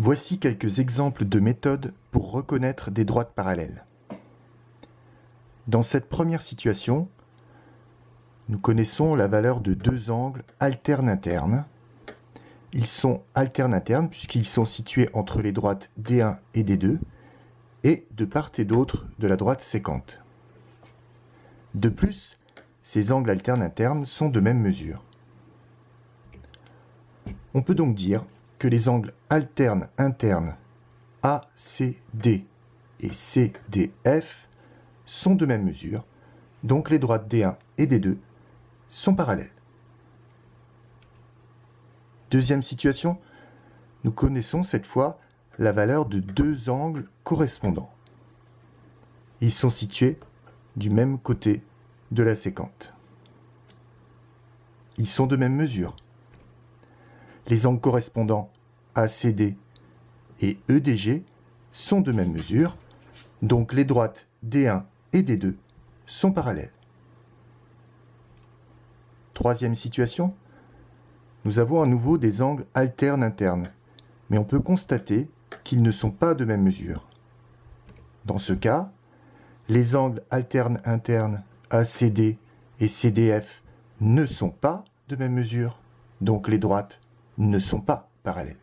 Voici quelques exemples de méthodes pour reconnaître des droites parallèles. Dans cette première situation, nous connaissons la valeur de deux angles alterne-internes. Ils sont alterne-internes puisqu'ils sont situés entre les droites D1 et D2 et de part et d'autre de la droite sécante. De plus, ces angles alterne-internes sont de même mesure. On peut donc dire que les angles alternes internes ACD et CDF sont de même mesure, donc les droites D1 et D2 sont parallèles. Deuxième situation, nous connaissons cette fois la valeur de deux angles correspondants. Ils sont situés du même côté de la sécante. Ils sont de même mesure. Les angles correspondants ACD et EDG sont de même mesure, donc les droites D1 et D2 sont parallèles. Troisième situation, nous avons à nouveau des angles alternes internes, mais on peut constater qu'ils ne sont pas de même mesure. Dans ce cas, les angles alternes internes ACD et CDF ne sont pas de même mesure, donc les droites ne sont pas parallèles.